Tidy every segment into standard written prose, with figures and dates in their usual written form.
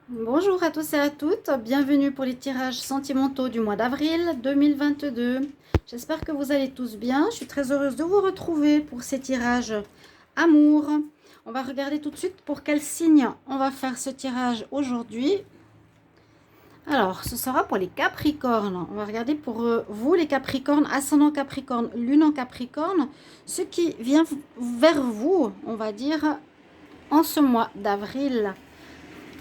Bonjour à tous et à toutes, bienvenue pour les tirages sentimentaux du mois d'avril 2022. J'espère que vous allez tous bien, je suis très heureuse de vous retrouver pour ces tirages amour. On va regarder tout de suite pour quel signe on va faire ce tirage aujourd'hui. Alors, ce sera pour les Capricornes. On va regarder pour vous les Capricornes, ascendant Capricorne, lune en Capricorne, ce qui vient vers vous, on va dire, en ce mois d'avril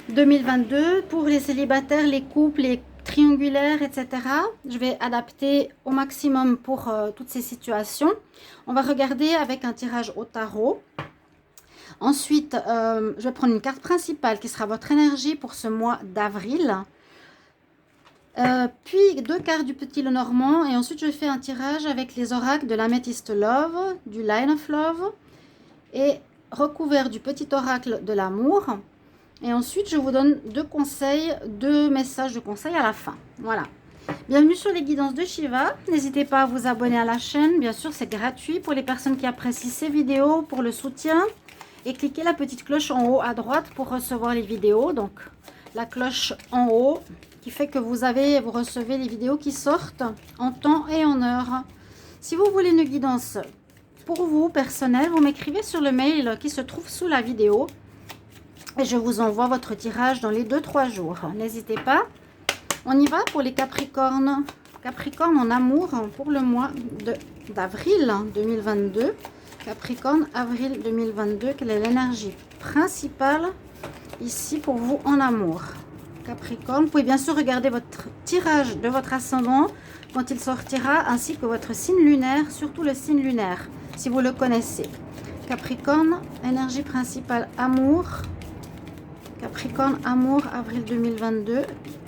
2022 pour les célibataires, les couples, les triangulaires, etc. Je vais adapter au maximum pour toutes ces situations. On va regarder avec un tirage au tarot. Ensuite, je vais prendre une carte principale qui sera votre énergie pour ce mois d'avril. Puis deux cartes du petit Lenormand et ensuite je fais un tirage avec les oracles de l'Amethyst Love, du Line of Love et recouvert du petit oracle de l'amour. Et ensuite, je vous donne deux messages de conseils à la fin. Voilà. Bienvenue sur les guidances de Shiva. N'hésitez pas à vous abonner à la chaîne. Bien sûr, c'est gratuit pour les personnes qui apprécient ces vidéos, pour le soutien. Et cliquez la petite cloche en haut à droite pour recevoir les vidéos. Donc, la cloche en haut qui fait que vous recevez les vidéos qui sortent en temps et en heure. Si vous voulez une guidance pour vous, personnelle, vous m'écrivez sur le mail qui se trouve sous la vidéo. Et je vous envoie votre tirage dans les 2-3 jours. N'hésitez pas. On y va pour les Capricornes. Capricorne en amour pour le mois d'avril 2022. Capricorne, avril 2022. Quelle est l'énergie principale ici pour vous en amour? Capricorne, vous pouvez bien sûr regarder votre tirage de votre ascendant quand il sortira, ainsi que votre signe lunaire, surtout le signe lunaire, si vous le connaissez. Capricorne, énergie principale amour. Capricorne, amour, avril 2022.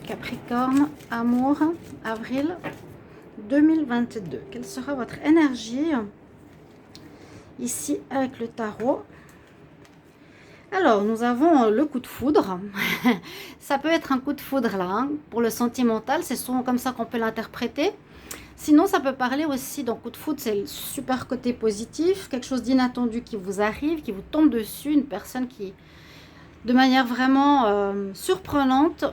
Capricorne, amour, avril 2022. Quelle sera votre énergie ici avec le tarot? Alors, nous avons le coup de foudre. Ça peut être un coup de foudre là, hein, pour le sentimental. C'est souvent comme ça qu'on peut l'interpréter. Sinon, ça peut parler aussi d'un coup de foudre. C'est le super côté positif. Quelque chose d'inattendu qui vous arrive, qui vous tombe dessus. Une personne qui... de manière vraiment surprenante,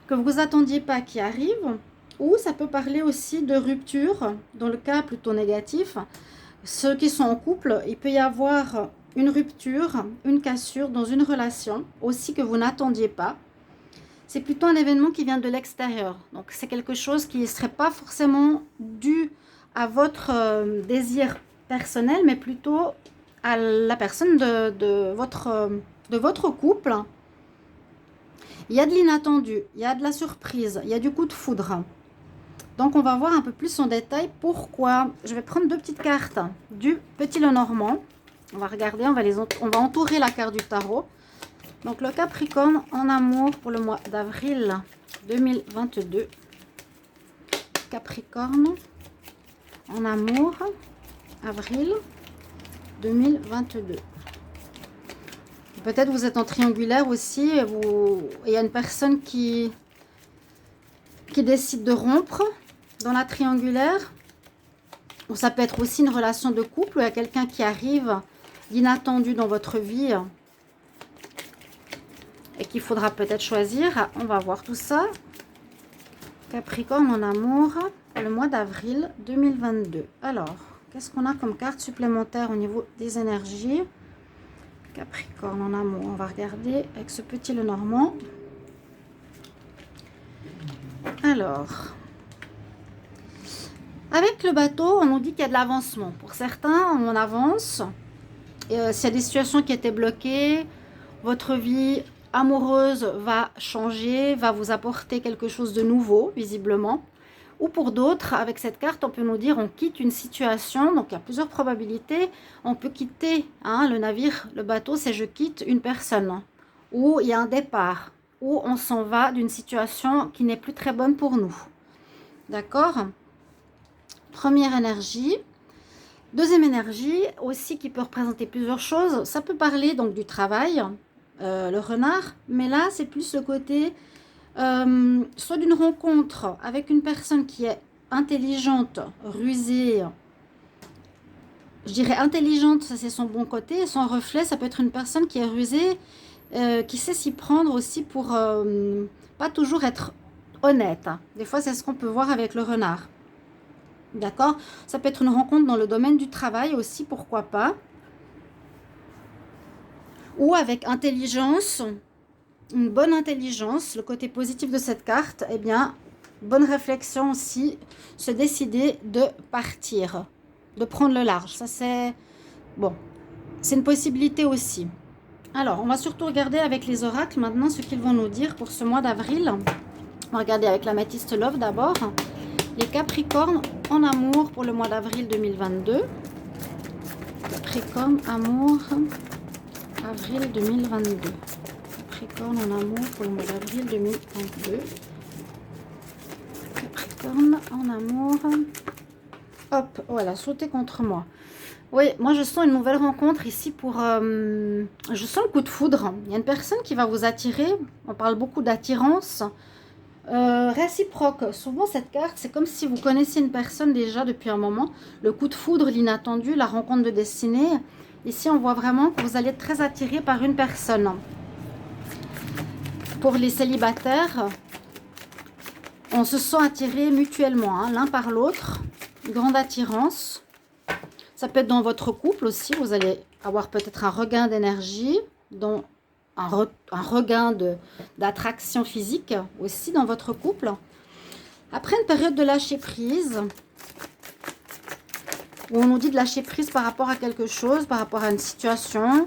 que vous ne attendiez pas qui arrive, ou ça peut parler aussi de rupture, dans le cas plutôt négatif. Ceux qui sont en couple, il peut y avoir une rupture, une cassure dans une relation, aussi que vous n'attendiez pas. C'est plutôt un événement qui vient de l'extérieur, donc c'est quelque chose qui ne serait pas forcément dû à votre désir personnel, mais plutôt à la personne de votre couple. Il y a de l'inattendu, il y a de la surprise, il y a du coup de foudre. Donc on va voir un peu plus en détail pourquoi. Je vais prendre deux petites cartes du petit Lenormand. On va regarder, on va entourer la carte du tarot. Donc le Capricorne en amour pour le mois d'avril 2022. Capricorne en amour, avril 2022. Peut-être vous êtes en triangulaire aussi, et il y a une personne qui décide de rompre dans la triangulaire. Ou ça peut être aussi une relation de couple, où il y a quelqu'un qui arrive d'inattendu dans votre vie et qu'il faudra peut-être choisir. On va voir tout ça. Capricorne en amour pour le mois d'avril 2022. Alors, qu'est-ce qu'on a comme carte supplémentaire au niveau des énergies? Capricorne en amour, on va regarder avec ce petit Lenormand. Alors, avec le bateau, on nous dit qu'il y a de l'avancement. Pour certains, on avance. S'il y a des situations qui étaient bloquées, votre vie amoureuse va changer, va vous apporter quelque chose de nouveau, visiblement. Ou pour d'autres, avec cette carte, on peut nous dire on quitte une situation. Donc, il y a plusieurs probabilités. On peut quitter le navire, le bateau, c'est je quitte une personne. Ou il y a un départ. Ou on s'en va d'une situation qui n'est plus très bonne pour nous. D'accord? Première énergie. Deuxième énergie, aussi qui peut représenter plusieurs choses. Ça peut parler donc du travail, le renard. Mais là, c'est plus le côté... soit d'une rencontre avec une personne qui est intelligente, rusée, je dirais intelligente, ça c'est son bon côté, son reflet, ça peut être une personne qui est rusée, qui sait s'y prendre aussi pour pas toujours être honnête. Des fois, c'est ce qu'on peut voir avec le renard. D'accord? Ça peut être une rencontre dans le domaine du travail aussi, pourquoi pas. Ou avec intelligence, une bonne intelligence, le côté positif de cette carte, eh bien, bonne réflexion aussi, se décider de partir, de prendre le large. Ça, c'est bon, c'est une possibilité aussi. Alors, on va surtout regarder avec les oracles maintenant ce qu'ils vont nous dire pour ce mois d'avril. On va regarder avec l'améthyste Love d'abord. Les Capricornes en amour pour le mois d'avril 2022. Capricorne, amour, avril 2022. Capricorne en amour pour le mois d'avril 2022. Capricorne en amour. Hop, voilà, sauter contre moi. Oui, moi je sens une nouvelle rencontre ici pour... je sens le coup de foudre. Il y a une personne qui va vous attirer. On parle beaucoup d'attirance. Réciproque. Souvent cette carte, c'est comme si vous connaissiez une personne déjà depuis un moment. Le coup de foudre, l'inattendu, la rencontre de destinée. Ici, on voit vraiment que vous allez être très attiré par une personne. Pour les célibataires, on se sent attiré mutuellement, hein, l'un par l'autre. Grande attirance. Ça peut être dans votre couple aussi. Vous allez avoir peut-être un regain d'énergie, dont un regain d'attraction physique aussi dans votre couple. Après une période de lâcher prise, où on nous dit de lâcher prise par rapport à quelque chose, par rapport à une situation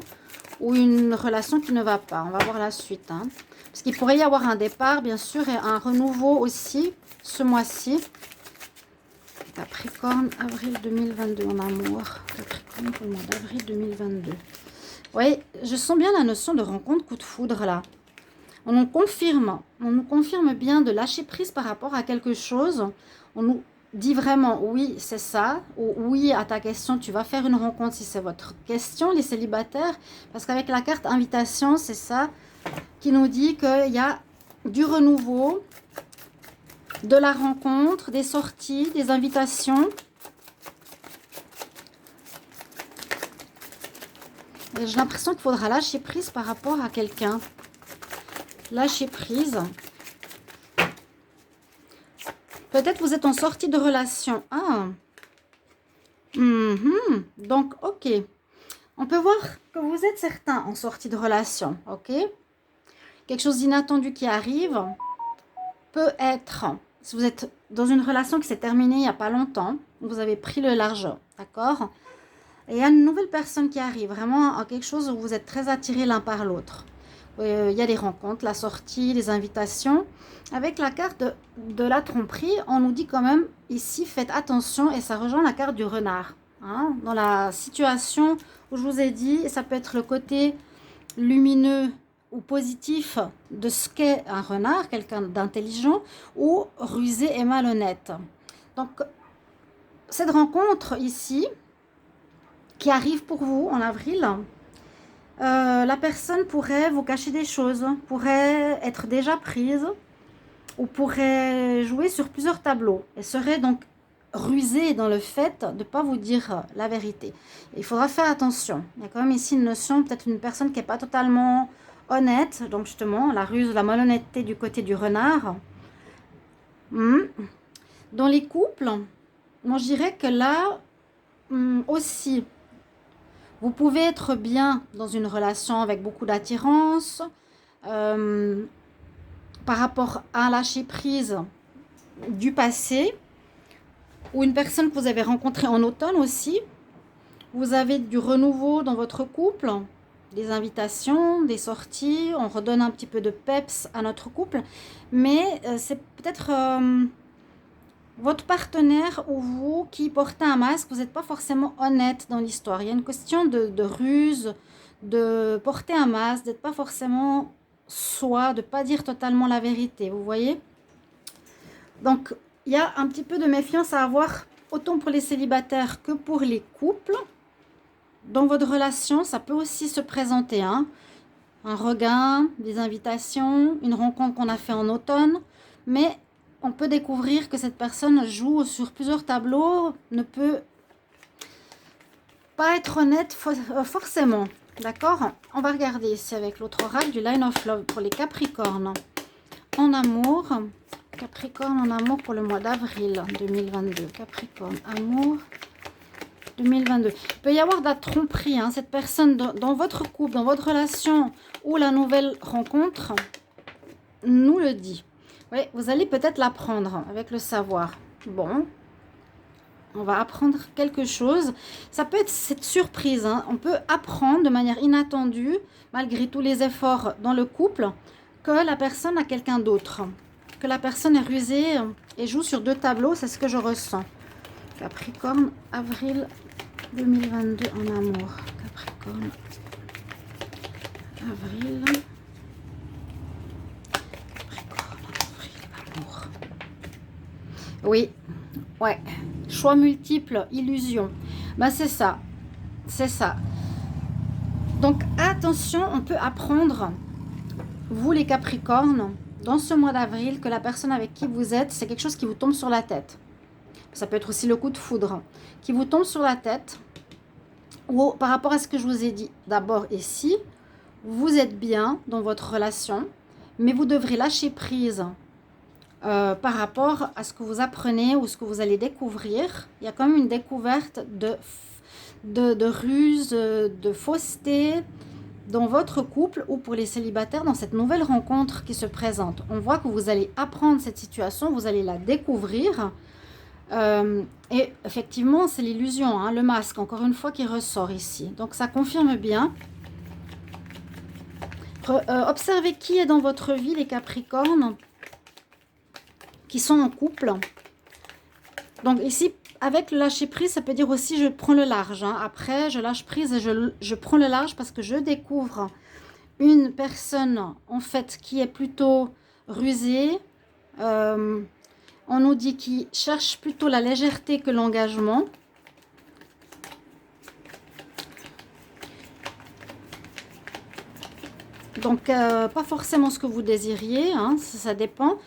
ou une relation qui ne va pas. On va voir la suite. Hein. Parce qu'il pourrait y avoir un départ, bien sûr, et un renouveau aussi ce mois-ci. Capricorne, avril 2022 en amour. Capricorne pour le mois d'avril 2022. Oui, je sens bien la notion de rencontre coup de foudre là. On nous confirme bien de lâcher prise par rapport à quelque chose. On nous dit vraiment oui, c'est ça, ou oui à ta question, tu vas faire une rencontre si c'est votre question, les célibataires. Parce qu'avec la carte invitation, c'est ça qui nous dit qu'il y a du renouveau, de la rencontre, des sorties, des invitations. J'ai l'impression qu'il faudra lâcher prise par rapport à quelqu'un. Lâcher prise. Peut-être vous êtes en sortie de relation. Ah. Donc, ok. On peut voir que vous êtes certains en sortie de relation. Ok. Quelque chose d'inattendu qui arrive peut être... Si vous êtes dans une relation qui s'est terminée il n'y a pas longtemps, vous avez pris le large, d'accord? Et il y a une nouvelle personne qui arrive, vraiment à quelque chose où vous êtes très attirés l'un par l'autre. Il y a des rencontres, la sortie, les invitations. Avec la carte de la tromperie, on nous dit quand même ici, faites attention, et ça rejoint la carte du renard. Hein? Dans la situation où je vous ai dit, ça peut être le côté lumineux ou positif de ce qu'est un renard, quelqu'un d'intelligent, ou rusé et malhonnête. Donc, cette rencontre ici, qui arrive pour vous en avril, la personne pourrait vous cacher des choses, pourrait être déjà prise, ou pourrait jouer sur plusieurs tableaux, et serait donc rusée dans le fait de ne pas vous dire la vérité. Et il faudra faire attention. Il y a quand même ici une notion, peut-être une personne qui n'est pas totalement honnête, donc justement la ruse, la malhonnêteté du côté du renard. Dans les couples, moi je dirais que là aussi, vous pouvez être bien dans une relation avec beaucoup d'attirance, par rapport à lâcher prise du passé, ou une personne que vous avez rencontrée en automne aussi. Vous avez du renouveau dans votre couple, des invitations, des sorties, on redonne un petit peu de peps à notre couple, mais c'est peut-être votre partenaire ou vous qui portez un masque, vous n'êtes pas forcément honnête dans l'histoire. Il y a une question de ruse, de porter un masque, d'être pas forcément soi, de ne pas dire totalement la vérité, vous voyez? Donc, il y a un petit peu de méfiance à avoir, autant pour les célibataires que pour les couples. Dans votre relation, ça peut aussi se présenter, hein, un regain, des invitations, une rencontre qu'on a fait en automne, mais on peut découvrir que cette personne joue sur plusieurs tableaux, ne peut pas être honnête forcément. D'accord? On va regarder ici avec l'autre oracle du Line of Love pour les Capricornes. En amour, Capricorne en amour pour le mois d'avril 2022. Capricorne, amour 2022. Il peut y avoir de la tromperie. Hein. Cette personne dans votre couple, dans votre relation ou la nouvelle rencontre nous le dit. Oui, vous allez peut-être l'apprendre avec le savoir. Bon, on va apprendre quelque chose. Ça peut être cette surprise. Hein. On peut apprendre de manière inattendue, malgré tous les efforts dans le couple, que la personne a quelqu'un d'autre. Que la personne est rusée et joue sur deux tableaux. C'est ce que je ressens. Capricorne, avril 2022 en amour. Capricorne, avril. Capricorne, avril, amour. Oui, ouais. Choix multiples, illusions. Ben c'est ça. C'est ça. Donc attention, on peut apprendre, vous les Capricornes, dans ce mois d'avril, que la personne avec qui vous êtes, c'est quelque chose qui vous tombe sur la tête. Ça peut être aussi le coup de foudre qui vous tombe sur la tête. Ou par rapport à ce que je vous ai dit d'abord ici, vous êtes bien dans votre relation, mais vous devrez lâcher prise par rapport à ce que vous apprenez ou ce que vous allez découvrir. Il y a quand même une découverte de ruse, de fausseté dans votre couple ou pour les célibataires dans cette nouvelle rencontre qui se présente. On voit que vous allez apprendre cette situation, vous allez la découvrir. Et effectivement, c'est l'illusion, hein, le masque, encore une fois, qui ressort ici. Donc, ça confirme bien. Observez qui est dans votre vie, les Capricornes, qui sont en couple. Donc, ici, avec le lâcher prise, ça peut dire aussi je prends le large. Hein. Après, je lâche prise et je prends le large parce que je découvre une personne, en fait, qui est plutôt rusée, on nous dit qu'il cherche plutôt la légèreté que l'engagement. Donc, pas forcément ce que vous désiriez, hein, ça dépend.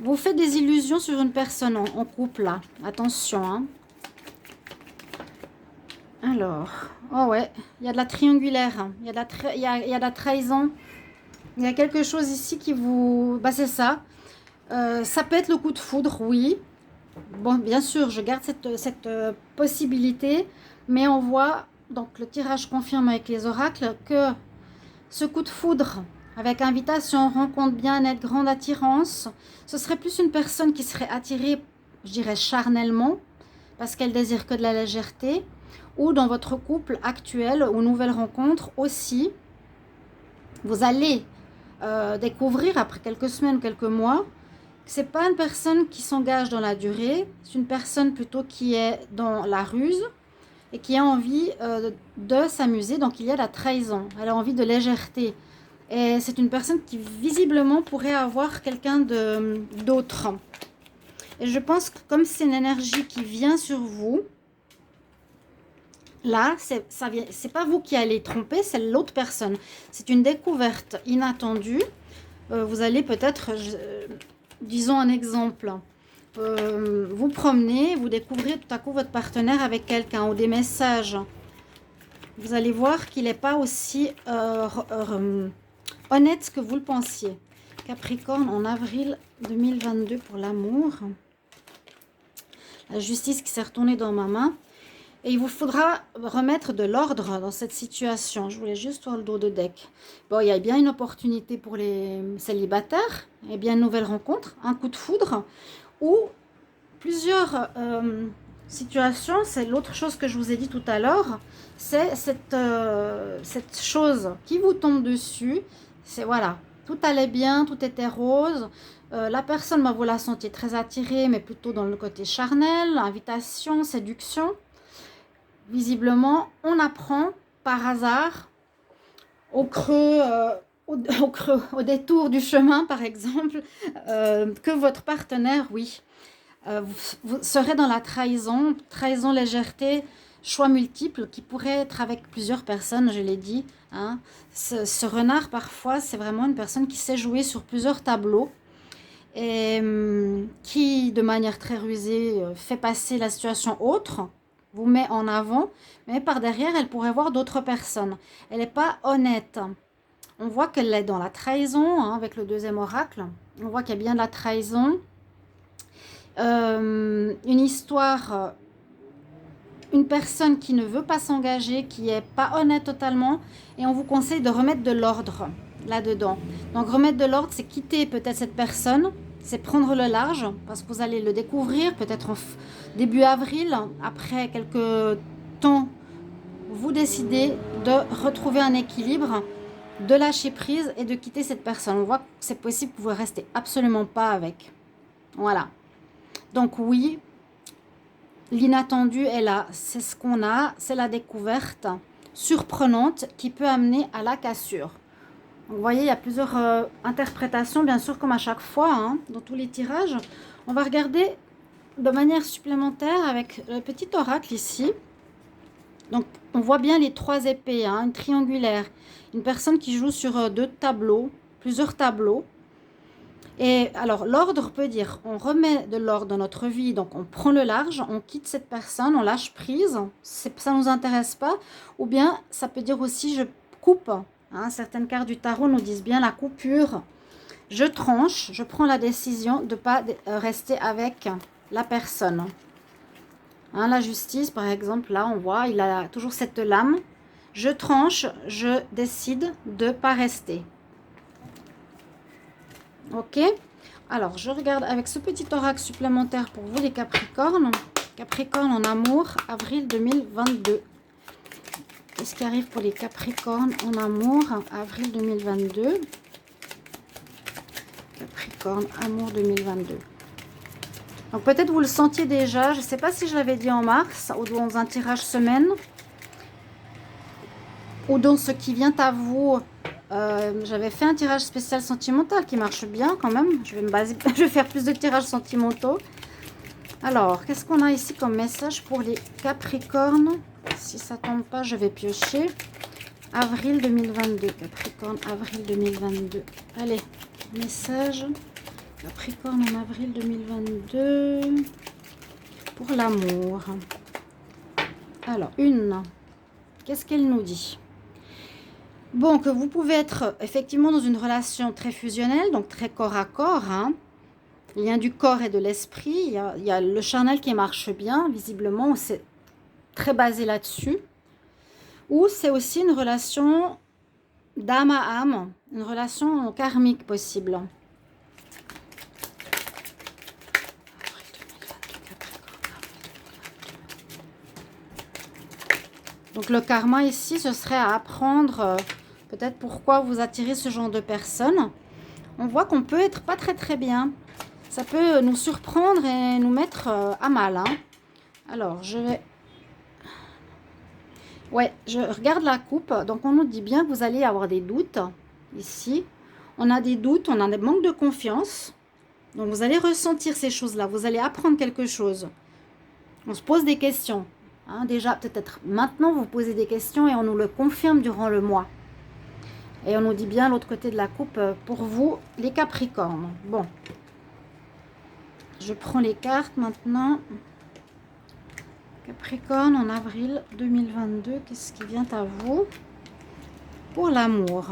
Vous faites des illusions sur une personne en couple, là. Attention, hein. Alors, oh ouais, il y a de la triangulaire, hein. Il y a de la trahison. Il y a quelque chose ici qui vous... Bah, c'est ça. Ça peut être le coup de foudre, oui. Bon, bien sûr, je garde cette possibilité, mais on voit, donc le tirage confirme avec les oracles, que ce coup de foudre, avec invitation, rencontre, bien-être, grande attirance, ce serait plus une personne qui serait attirée, je dirais, charnellement, parce qu'elle désire que de la légèreté, ou dans votre couple actuel ou nouvelle rencontre aussi, vous allez découvrir après quelques semaines, quelques mois, c'est pas une personne qui s'engage dans la durée, c'est une personne plutôt qui est dans la ruse et qui a envie de s'amuser. Donc il y a la trahison, elle a envie de légèreté. Et c'est une personne qui visiblement pourrait avoir quelqu'un d'autre. Et je pense que comme c'est une énergie qui vient sur vous, là, c'est pas vous qui allez tromper, c'est l'autre personne. C'est une découverte inattendue. Vous allez peut-être... disons un exemple, vous promenez, vous découvrez tout à coup votre partenaire avec quelqu'un ou des messages. Vous allez voir qu'il n'est pas aussi honnête que vous le pensiez. Capricorne en avril 2022 pour l'amour. La justice qui s'est retournée dans ma main. Et il vous faudra remettre de l'ordre dans cette situation. Je voulais juste voir le dos de deck. Bon, il y a bien une opportunité pour les célibataires. Il y a bien une nouvelle rencontre, un coup de foudre. Ou plusieurs situations. C'est l'autre chose que je vous ai dit tout à l'heure. C'est cette chose qui vous tombe dessus. C'est voilà, tout allait bien, tout était rose. La personne, vous la sentiez très attirée, mais plutôt dans le côté charnel, invitation, séduction. Visiblement, on apprend par hasard, au creux, au détour du chemin, par exemple, que votre partenaire, oui, vous serez dans la trahison, légèreté, choix multiples, qui pourrait être avec plusieurs personnes, je l'ai dit. Hein. Ce renard, parfois, c'est vraiment une personne qui sait jouer sur plusieurs tableaux et qui, de manière très rusée, fait passer la situation autre. vous met en avant, mais par derrière, elle pourrait voir d'autres personnes. Elle n'est pas honnête. On voit qu'elle est dans la trahison, hein, avec le deuxième oracle. On voit qu'il y a bien de la trahison. Une histoire, une personne qui ne veut pas s'engager, qui n'est pas honnête totalement. Et on vous conseille de remettre de l'ordre là-dedans. Donc remettre de l'ordre, c'est quitter peut-être cette personne. C'est prendre le large, parce que vous allez le découvrir peut-être début avril. Après quelques temps, vous décidez de retrouver un équilibre, de lâcher prise et de quitter cette personne. On voit que c'est possible que vous ne restez absolument pas avec. Voilà. Donc oui, l'inattendu est là. C'est ce qu'on a, c'est la découverte surprenante qui peut amener à la cassure. Vous voyez, il y a plusieurs interprétations, bien sûr, comme à chaque fois, hein, dans tous les tirages. On va regarder de manière supplémentaire avec le petit oracle ici. Donc, on voit bien les 3 épées, hein, une triangulaire. Une personne qui joue sur 2 tableaux, plusieurs tableaux. Et alors, l'ordre peut dire, on remet de l'ordre dans notre vie, donc on prend le large, on quitte cette personne, on lâche prise, ça ne nous intéresse pas. Ou bien, ça peut dire aussi, je coupe. Hein, certaines cartes du tarot nous disent bien la coupure. Je tranche, je prends la décision de ne pas rester avec la personne. Hein, la justice, par exemple, là, on voit, il a toujours cette lame. Je tranche, je décide de ne pas rester. Ok? Alors, je regarde avec ce petit oracle supplémentaire pour vous, les Capricornes. Capricorne en amour, avril 2022. Qu'est-ce qui arrive pour les Capricornes en amour, avril 2022? Capricorne, amour 2022. Donc peut-être vous le sentiez déjà, je ne sais pas si je l'avais dit en mars, ou dans un tirage semaine, ou dans ce qui vient à vous. J'avais fait un tirage spécial sentimental qui marche bien quand même. Je vais faire plus de tirages sentimentaux. Alors, qu'est-ce qu'on a ici comme message pour les Capricornes? Si ça tombe pas, je vais piocher. Avril 2022. Capricorne, avril 2022. Allez, message. Capricorne en avril 2022. Pour l'amour. Alors, qu'est-ce qu'elle nous dit? Bon, que vous pouvez être effectivement dans une relation très fusionnelle, donc très corps à corps, hein. Il y a du corps et de l'esprit. Il y a le charnel qui marche bien, visiblement. C'est très basé là-dessus. Ou c'est aussi une relation d'âme à âme, une relation karmique possible. Donc le karma ici, ce serait à apprendre peut-être pourquoi vous attirez ce genre de personnes. On voit qu'on peut être pas très très bien. Ça peut nous surprendre et nous mettre à mal. Hein. Alors, je vais... Ouais, je regarde la coupe. Donc, on nous dit bien que vous allez avoir des doutes. Ici, on a des doutes, on a des manques de confiance. Donc, vous allez ressentir ces choses-là. Vous allez apprendre quelque chose. On se pose des questions. Hein, déjà, peut-être maintenant, vous posez des questions et on nous le confirme durant le mois. Et on nous dit bien l'autre côté de la coupe pour vous, les Capricornes. Bon. Je prends les cartes maintenant. Capricorne en avril 2022. Qu'est-ce qui vient à vous? Pour l'amour.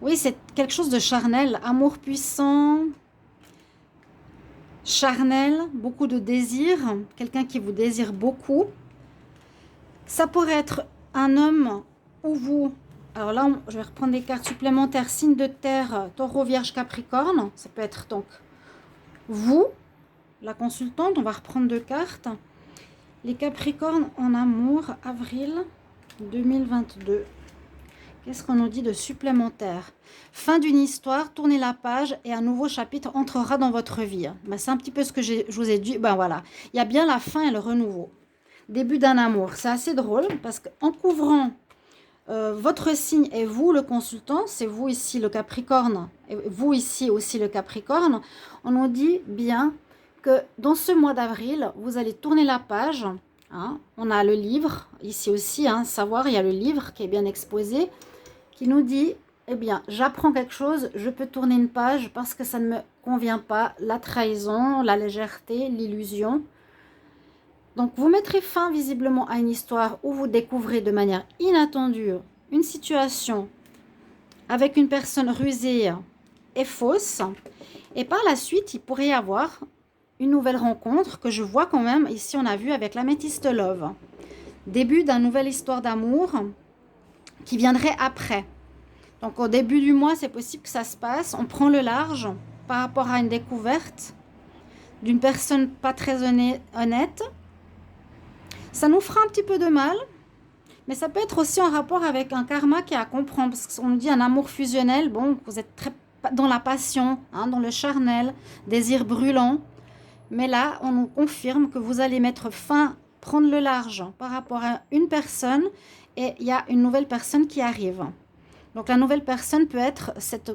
Oui, c'est quelque chose de charnel. Amour puissant. Charnel. Beaucoup de désir. Quelqu'un qui vous désire beaucoup. Ça pourrait être un homme ou vous. Alors là, je vais reprendre des cartes supplémentaires. Signe de terre, taureau, vierge, capricorne. Ça peut être donc vous. La consultante, on va reprendre 2 cartes. Les Capricornes en amour, avril 2022. Qu'est-ce qu'on nous dit de supplémentaire? Fin d'une histoire, tournez la page et un nouveau chapitre entrera dans votre vie. Ben, c'est un petit peu ce que je vous ai dit. Ben voilà, il y a bien la fin et le renouveau. Début d'un amour. C'est assez drôle parce qu'en couvrant votre signe et vous, le consultant, c'est vous ici le Capricorne, et vous ici aussi le Capricorne, on nous dit bien que dans ce mois d'avril, vous allez tourner la page. Hein. On a le livre, ici aussi, hein, savoir, il y a le livre qui est bien exposé, qui nous dit, eh bien, j'apprends quelque chose, je peux tourner une page parce que ça ne me convient pas, la trahison, la légèreté, l'illusion. Donc, vous mettrez fin visiblement à une histoire où vous découvrez de manière inattendue une situation avec une personne rusée et fausse. Et par la suite, il pourrait y avoir une nouvelle rencontre que je vois quand même. Ici, on a vu avec l'Amethyst Love. Début d'une nouvelle histoire d'amour qui viendrait après. Donc, au début du mois, c'est possible que ça se passe. On prend le large par rapport à une découverte d'une personne pas très honnête. Ça nous fera un petit peu de mal, mais ça peut être aussi en rapport avec un karma qui est à comprendre. Parce qu'on nous dit un amour fusionnel, bon, vous êtes très dans la passion, hein, dans le charnel, désir brûlant. Mais là, on nous confirme que vous allez mettre fin, prendre le large par rapport à une personne et il y a une nouvelle personne qui arrive. Donc la nouvelle personne peut être cette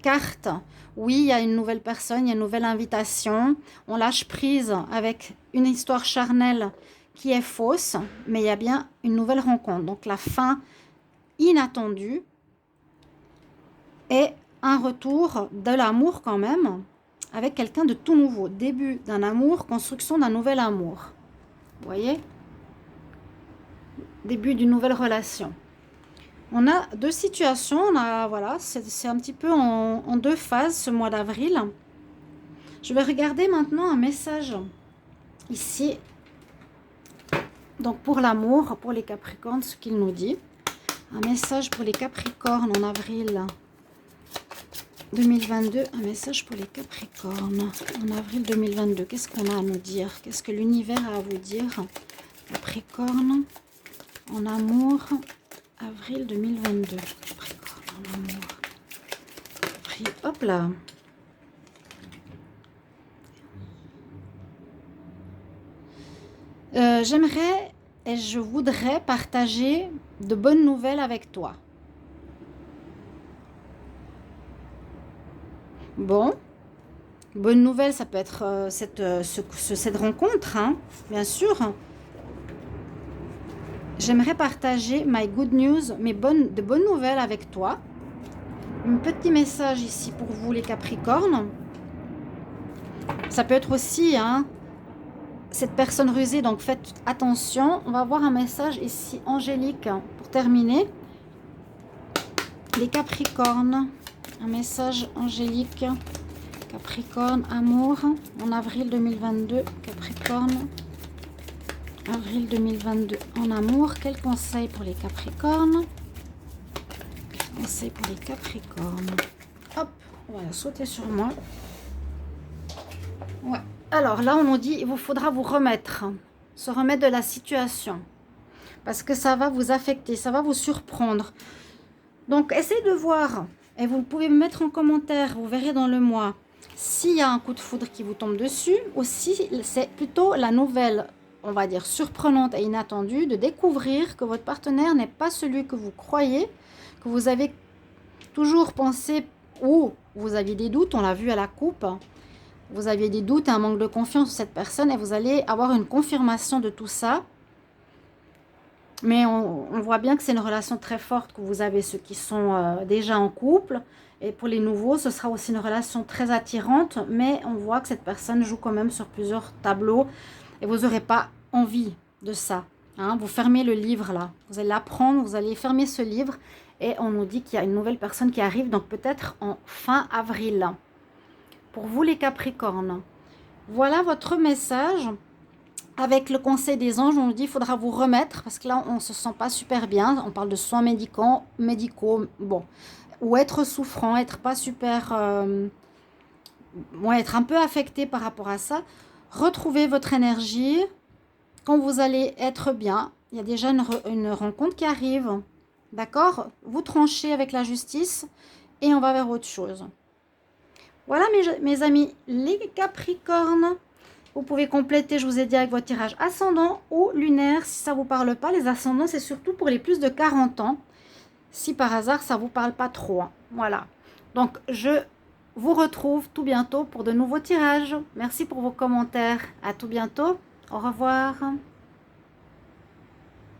carte. Oui, il y a une nouvelle personne, il y a une nouvelle invitation. On lâche prise avec une histoire charnelle qui est fausse, mais il y a bien une nouvelle rencontre. Donc la fin inattendue et un retour de l'amour quand même, avec quelqu'un de tout nouveau. Début d'un amour, construction d'un nouvel amour. Vous voyez? Début d'une nouvelle relation. On a deux situations. Voilà, c'est un petit peu en deux phases ce mois d'avril. Je vais regarder maintenant un message ici. Donc pour l'amour, pour les Capricornes, ce qu'il nous dit. Un message pour les Capricornes en avril 2022, un message pour les Capricornes en avril 2022. Qu'est-ce qu'on a à nous dire? Qu'est-ce que l'univers a à vous dire? Capricorne en amour, avril 2022. Capricorne en amour. Hop là. J'aimerais et je voudrais partager de bonnes nouvelles avec toi. Bon, bonne nouvelle, ça peut être cette rencontre, hein, bien sûr. J'aimerais partager my good news, de bonnes nouvelles avec toi. Un petit message ici pour vous les Capricornes. Ça peut être aussi hein, cette personne rusée, donc faites attention. On va voir un message ici angélique pour terminer. Les Capricornes. Un message angélique, Capricorne, amour, en avril 2022, Capricorne, avril 2022, en amour. Quel conseil pour les Capricornes? Quel conseil pour les Capricornes? Hop, on va sauter sur moi. Ouais. Alors là, on nous dit, il vous faudra vous remettre, se remettre de la situation, parce que ça va vous affecter, ça va vous surprendre. Donc, essayez de voir. Et vous pouvez me mettre en commentaire, vous verrez dans le mois, s'il y a un coup de foudre qui vous tombe dessus, ou si c'est plutôt la nouvelle, on va dire, surprenante et inattendue, de découvrir que votre partenaire n'est pas celui que vous croyez, que vous avez toujours pensé, ou vous aviez des doutes, on l'a vu à la coupe, vous aviez des doutes, un manque de confiance en cette personne, et vous allez avoir une confirmation de tout ça. Mais on voit bien que c'est une relation très forte que vous avez, ceux qui sont déjà en couple. Et pour les nouveaux, ce sera aussi une relation très attirante. Mais on voit que cette personne joue quand même sur plusieurs tableaux. Et vous n'aurez pas envie de ça. Hein. Vous fermez le livre là. Vous allez l'apprendre, vous allez fermer ce livre. Et on nous dit qu'il y a une nouvelle personne qui arrive. Donc peut-être en fin avril. Pour vous les Capricornes. Voilà votre message. Avec le conseil des anges, on nous dit qu'il faudra vous remettre parce que là, on ne se sent pas super bien. On parle de soins médicaux, bon, ou être souffrant, être pas super, être un peu affecté par rapport à ça. Retrouvez votre énergie quand vous allez être bien. Il y a déjà une rencontre qui arrive, d'accord? Vous tranchez avec la justice et on va vers autre chose. Voilà mes amis, les Capricornes. Vous pouvez compléter, je vous ai dit, avec votre tirage ascendant ou lunaire, si ça ne vous parle pas. Les ascendants, c'est surtout pour les plus de 40 ans. Si par hasard, ça ne vous parle pas trop. Hein. Voilà. Donc, je vous retrouve tout bientôt pour de nouveaux tirages. Merci pour vos commentaires. À tout bientôt. Au revoir.